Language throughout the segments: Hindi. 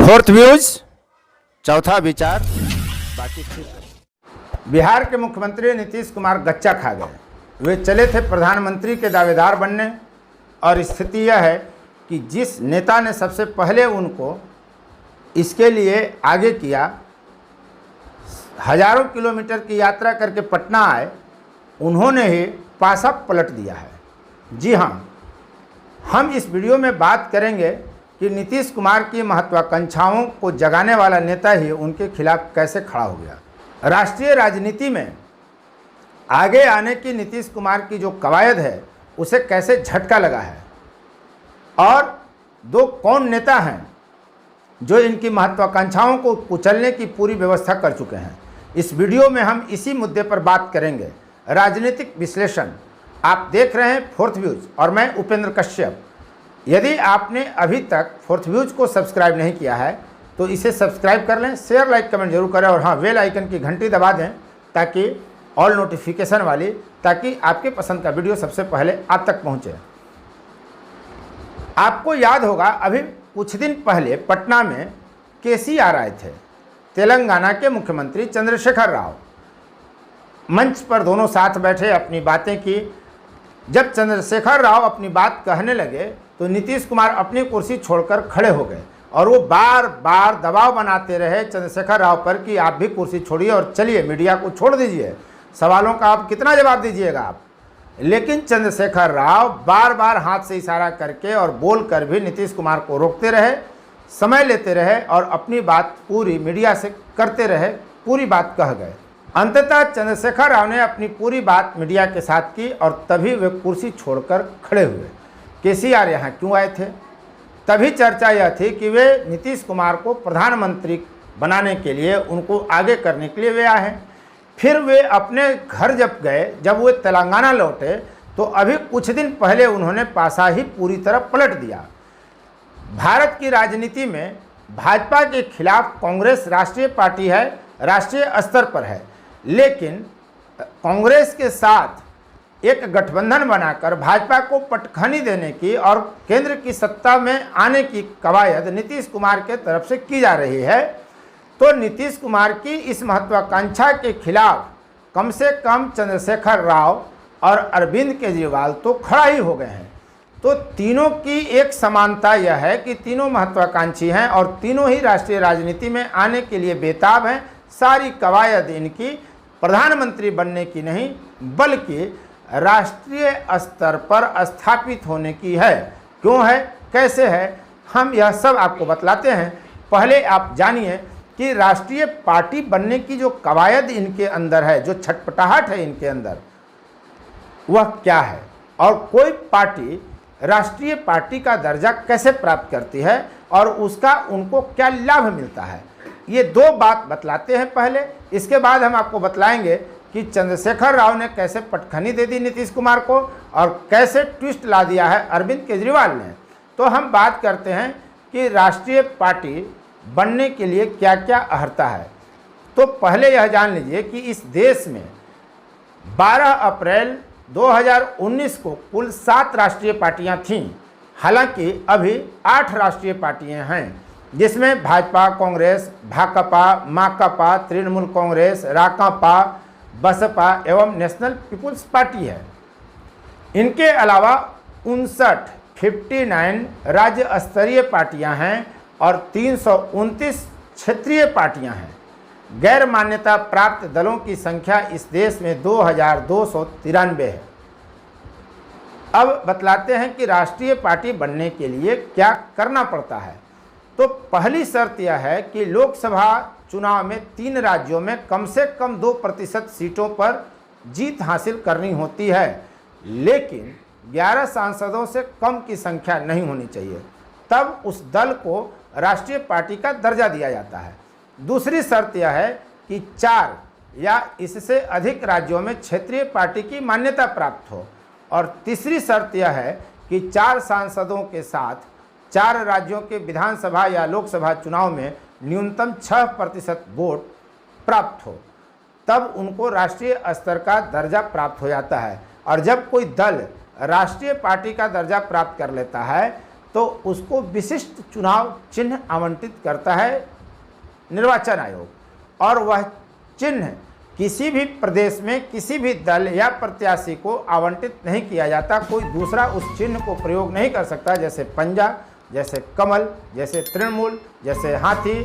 फोर्थ व्यूज, चौथा विचार, बाकी ठीक। बिहार के मुख्यमंत्री नीतीश कुमार गच्चा खा गए। वे चले थे प्रधानमंत्री के दावेदार बनने, और स्थिति यह है कि जिस नेता ने सबसे पहले उनको इसके लिए आगे किया, हजारों किलोमीटर की यात्रा करके पटना आए, उन्होंने ही पासा पलट दिया है। जी हाँ, हम इस वीडियो में बात करेंगे कि नीतीश कुमार की महत्वाकांक्षाओं को जगाने वाला नेता ही उनके खिलाफ कैसे खड़ा हो गया। राष्ट्रीय राजनीति में आगे आने की नीतीश कुमार की जो कवायद है, उसे कैसे झटका लगा है, और दो कौन नेता हैं जो इनकी महत्वाकांक्षाओं को कुचलने की पूरी व्यवस्था कर चुके हैं। इस वीडियो में हम इसी मुद्दे पर बात करेंगे। राजनीतिक विश्लेषण। आप देख रहे हैं फोर्थ व्यूज और मैं उपेंद्र कश्यप। यदि आपने अभी तक फोर्थ व्यूज को सब्सक्राइब नहीं किया है तो इसे सब्सक्राइब कर लें, शेयर लाइक कमेंट जरूर करें, और हाँ, बेल आइकन की घंटी दबा दें ताकि ऑल नोटिफिकेशन वाली, ताकि आपके पसंद का वीडियो सबसे पहले आप तक पहुँचे। आपको याद होगा, अभी कुछ दिन पहले पटना में केसीआर आए थे, तेलंगाना के मुख्यमंत्री चंद्रशेखर राव। मंच पर दोनों साथ बैठे, अपनी बातें की। जब चंद्रशेखर राव अपनी बात कहने लगे तो नीतीश कुमार अपनी कुर्सी छोड़कर खड़े हो गए, और वो बार बार दबाव बनाते रहे चंद्रशेखर राव पर कि आप भी कुर्सी छोड़िए और चलिए, मीडिया को छोड़ दीजिए, सवालों का आप कितना जवाब दीजिएगा आप। लेकिन चंद्रशेखर राव बार बार हाथ से इशारा करके और बोलकर भी नीतीश कुमार को रोकते रहे, समय लेते रहे, और अपनी बात पूरी मीडिया से करते रहे, पूरी बात कह गए। अंततः चंद्रशेखर राव ने अपनी पूरी बात मीडिया के साथ की, और तभी वे कुर्सी छोड़कर खड़े हुए। केसीआर यहाँ क्यों आए थे? तभी चर्चा यह थी कि वे नीतीश कुमार को प्रधानमंत्री बनाने के लिए, उनको आगे करने के लिए वे आए हैं। फिर वे अपने घर जब गए, जब वे तेलंगाना लौटे, तो अभी कुछ दिन पहले उन्होंने पासा ही पूरी तरह पलट दिया। भारत की राजनीति में भाजपा के खिलाफ कांग्रेस राष्ट्रीय पार्टी है, राष्ट्रीय स्तर पर है, लेकिन कांग्रेस के साथ एक गठबंधन बनाकर भाजपा को पटखनी देने की और केंद्र की सत्ता में आने की कवायद नीतीश कुमार के तरफ से की जा रही है। तो नीतीश कुमार की इस महत्वाकांक्षा के खिलाफ कम से कम चंद्रशेखर राव और अरविंद केजरीवाल तो खड़ा ही हो गए हैं। तो तीनों की एक समानता यह है कि तीनों महत्वाकांक्षी हैं और तीनों ही राष्ट्रीय राजनीति में आने के लिए बेताब हैं। सारी कवायद इनकी प्रधानमंत्री बनने की नहीं, बल्कि राष्ट्रीय स्तर पर स्थापित होने की है। क्यों है, कैसे है, हम यह सब आपको बतलाते हैं। पहले आप जानिए कि राष्ट्रीय पार्टी बनने की जो कवायद इनके अंदर है, जो छटपटाहट है इनके अंदर, वह क्या है, और कोई पार्टी राष्ट्रीय पार्टी का दर्जा कैसे प्राप्त करती है और उसका उनको क्या लाभ मिलता है। ये दो बात बतलाते हैं पहले। इसके बाद हम आपको बतलाएंगे कि चंद्रशेखर राव ने कैसे पटखनी दे दी नीतीश कुमार को, और कैसे ट्विस्ट ला दिया है अरविंद केजरीवाल ने। तो हम बात करते हैं कि राष्ट्रीय पार्टी बनने के लिए क्या क्या अहर्ता है। तो पहले यह जान लीजिए कि इस देश में 12 अप्रैल 2019 को कुल 7 राष्ट्रीय पार्टियां थीं। हालांकि अभी 8 राष्ट्रीय पार्टियां हैं, जिसमें भाजपा, कांग्रेस, भाकपा, माकपा, तृणमूल कांग्रेस, राकांपा, बसपा एवं नेशनल पीपुल्स पार्टी है। इनके अलावा 59 राज्य स्तरीय पार्टियां हैं और 329 क्षेत्रीय पार्टियां हैं। गैर मान्यता प्राप्त दलों की संख्या इस देश में 2293 है। अब बतलाते हैं कि राष्ट्रीय पार्टी बनने के लिए क्या करना पड़ता है। तो पहली शर्त यह है कि लोकसभा चुनाव में 3 राज्यों में कम से कम 2% सीटों पर जीत हासिल करनी होती है, लेकिन 11 सांसदों से कम की संख्या नहीं होनी चाहिए। तब उस दल को राष्ट्रीय पार्टी का दर्जा दिया जाता है। दूसरी शर्त यह है कि 4 या इससे अधिक राज्यों में क्षेत्रीय पार्टी की मान्यता प्राप्त हो, और तीसरी शर्त यह है कि 4 सांसदों के साथ 4 राज्यों के विधानसभा या लोकसभा चुनाव में न्यूनतम 6% वोट प्राप्त हो, तब उनको राष्ट्रीय स्तर का दर्जा प्राप्त हो जाता है। और जब कोई दल राष्ट्रीय पार्टी का दर्जा प्राप्त कर लेता है तो उसको विशिष्ट चुनाव चिन्ह आवंटित करता है निर्वाचन आयोग, और वह चिन्ह किसी भी प्रदेश में किसी भी दल या प्रत्याशी को आवंटित नहीं किया जाता। कोई दूसरा उस चिन्ह को प्रयोग नहीं कर सकता, जैसे पंजा, जैसे कमल, जैसे तृणमूल, जैसे हाथी,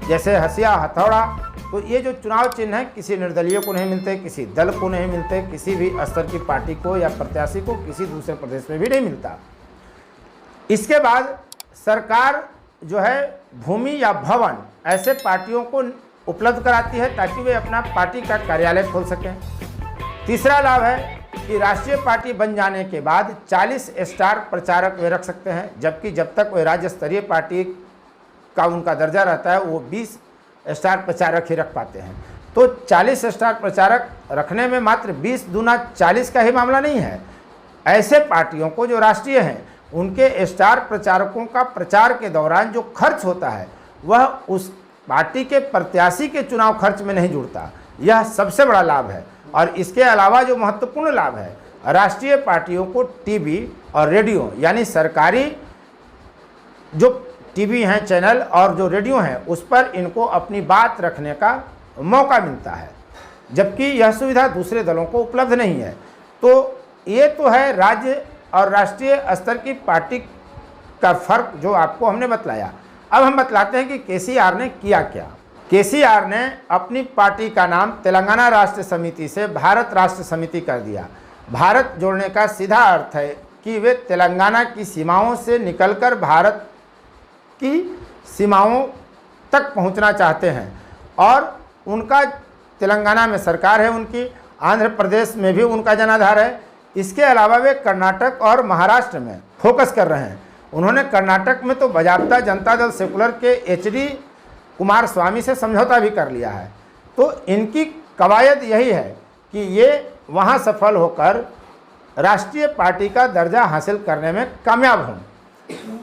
जैसे हसिया हथौड़ा। तो ये जो चुनाव चिन्ह है किसी निर्दलीय को नहीं मिलते, किसी दल को नहीं मिलते, किसी भी स्तर की पार्टी को या प्रत्याशी को किसी दूसरे प्रदेश में भी नहीं मिलता। इसके बाद सरकार जो है भूमि या भवन ऐसे पार्टियों को उपलब्ध कराती है ताकि वे अपना पार्टी का कार्यालय खोल सकें। तीसरा लाभ है कि राष्ट्रीय पार्टी बन जाने के बाद 40 स्टार प्रचारक वे रख सकते हैं, जबकि जब तक वे राज्य स्तरीय पार्टी का उनका दर्जा रहता है वो 20 स्टार प्रचारक ही रख पाते हैं। तो 40 स्टार प्रचारक रखने में मात्र 20 दूना 40 का ही मामला नहीं है। ऐसे पार्टियों को जो राष्ट्रीय हैं उनके स्टार प्रचारकों का प्रचार के दौरान जो खर्च होता है वह उस पार्टी के प्रत्याशी के चुनाव खर्च में नहीं जुड़ता। यह सबसे बड़ा लाभ है। और इसके अलावा जो महत्वपूर्ण लाभ है, राष्ट्रीय पार्टियों को टीवी और रेडियो यानी सरकारी जो टीवी हैं चैनल और जो रेडियो हैं उस पर इनको अपनी बात रखने का मौका मिलता है, जबकि यह सुविधा दूसरे दलों को उपलब्ध नहीं है। तो ये तो है राज्य और राष्ट्रीय स्तर की पार्टी का फर्क जो आपको हमने बतलाया। अब हम बतलाते हैं कि केसीआर ने किया क्या। केसीआर ने अपनी पार्टी का नाम तेलंगाना राष्ट्र समिति से भारत राष्ट्र समिति कर दिया। भारत जोड़ने का सीधा अर्थ है कि वे तेलंगाना की सीमाओं से निकलकर भारत की सीमाओं तक पहुंचना चाहते हैं, और उनका तेलंगाना में सरकार है, उनकी आंध्र प्रदेश में भी उनका जनाधार है। इसके अलावा वे कर्नाटक और महाराष्ट्र में फोकस कर रहे हैं। उन्होंने कर्नाटक में तो बजाबता जनता दल सेकुलर के एचडी कुमार स्वामी से समझौता भी कर लिया है। तो इनकी कवायद यही है कि ये वहाँ सफल होकर राष्ट्रीय पार्टी का दर्जा हासिल करने में कामयाब हों।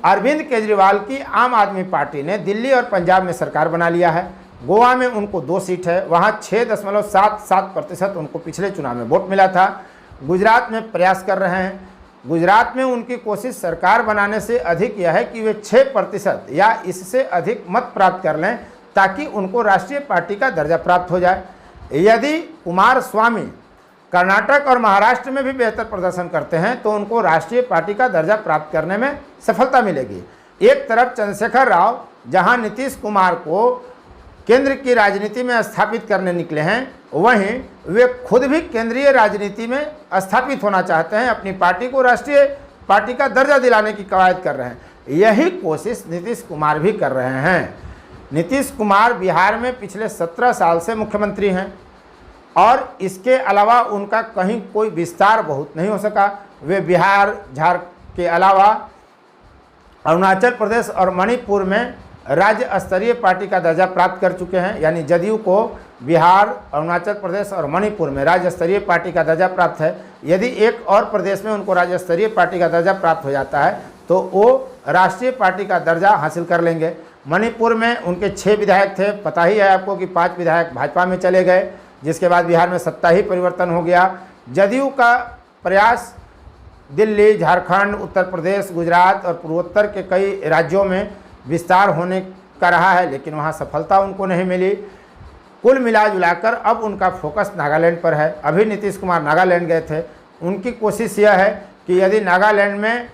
अरविंद केजरीवाल की आम आदमी पार्टी ने दिल्ली और पंजाब में सरकार बना लिया है। गोवा में उनको 2 सीट है, वहाँ 6.77% उनको पिछले चुनाव में वोट मिला था। गुजरात में प्रयास कर रहे हैं। गुजरात में उनकी कोशिश सरकार बनाने से अधिक यह है कि वे 6% या इससे अधिक मत प्राप्त कर लें ताकि उनको राष्ट्रीय पार्टी का दर्जा प्राप्त हो जाए। यदि कुमार स्वामी कर्नाटक और महाराष्ट्र में भी बेहतर प्रदर्शन करते हैं तो उनको राष्ट्रीय पार्टी का दर्जा प्राप्त करने में सफलता मिलेगी। एक तरफ चंद्रशेखर राव जहां नीतीश कुमार को केंद्र की राजनीति में स्थापित करने निकले हैं, वहीं वे खुद भी केंद्रीय राजनीति में स्थापित होना चाहते हैं, अपनी पार्टी को राष्ट्रीय पार्टी का दर्जा दिलाने की कवायद कर रहे हैं। यही कोशिश नीतीश कुमार भी कर रहे हैं। नीतीश कुमार बिहार में पिछले 17 साल से मुख्यमंत्री हैं और इसके अलावा उनका कहीं कोई विस्तार बहुत नहीं हो सका। वे बिहार, झारखंड के अलावा अरुणाचल प्रदेश और मणिपुर में राज्य स्तरीय पार्टी का दर्जा प्राप्त कर चुके हैं। यानी जदयू को बिहार, अरुणाचल प्रदेश और मणिपुर में राज्य स्तरीय पार्टी का दर्जा प्राप्त है। यदि एक और प्रदेश में उनको राज्य स्तरीय पार्टी का दर्जा प्राप्त हो जाता है तो वो राष्ट्रीय पार्टी का दर्जा हासिल कर लेंगे। मणिपुर में उनके 6 विधायक थे, पता ही है आपको कि 5 विधायक भाजपा में चले गए, जिसके बाद बिहार में सत्ता ही परिवर्तन हो गया। जदयू का प्रयास दिल्ली, झारखंड, उत्तर प्रदेश, गुजरात और पूर्वोत्तर के कई राज्यों में विस्तार होने का रहा है, लेकिन वहाँ सफलता उनको नहीं मिली। कुल मिला जुलाकर अब उनका फोकस नागालैंड पर है। अभी नीतीश कुमार नागालैंड गए थे। उनकी कोशिश यह है कि यदि नागालैंड में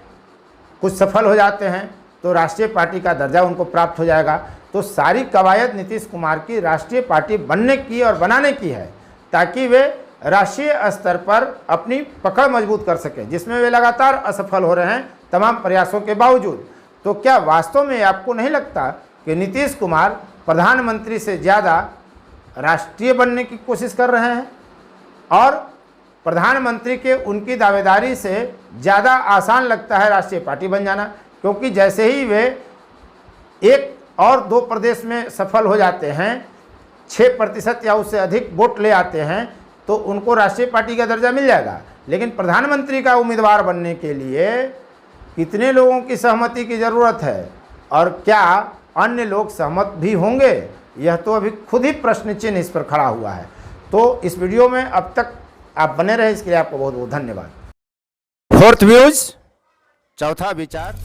कुछ सफल हो जाते हैं तो राष्ट्रीय पार्टी का दर्जा उनको प्राप्त हो जाएगा। तो सारी कवायद नीतीश कुमार की राष्ट्रीय पार्टी बनने की और बनाने की है ताकि वे राष्ट्रीय स्तर पर अपनी पकड़ मजबूत कर सकें, जिसमें वे लगातार असफल हो रहे हैं तमाम प्रयासों के बावजूद। तो क्या वास्तव में आपको नहीं लगता कि नीतीश कुमार प्रधानमंत्री से ज़्यादा राष्ट्रीय बनने की कोशिश कर रहे हैं और प्रधानमंत्री के उनकी दावेदारी से ज़्यादा आसान लगता है राष्ट्रीय पार्टी बन जाना? क्योंकि जैसे ही वे 1 और 2 प्रदेश में सफल हो जाते हैं, 6% या उससे अधिक वोट ले आते हैं, तो उनको राष्ट्रीय पार्टी का दर्जा मिल जाएगा। लेकिन प्रधानमंत्री का उम्मीदवार बनने के लिए कितने लोगों की सहमति की ज़रूरत है और क्या अन्य लोग सहमत भी होंगे, यह तो अभी खुद ही प्रश्न चिन्ह इस पर खड़ा हुआ है। तो इस वीडियो में अब तक आप बने रहे, इसके लिए आपको बहुत बहुत धन्यवाद। 4th व्यूज, चौथा विचार।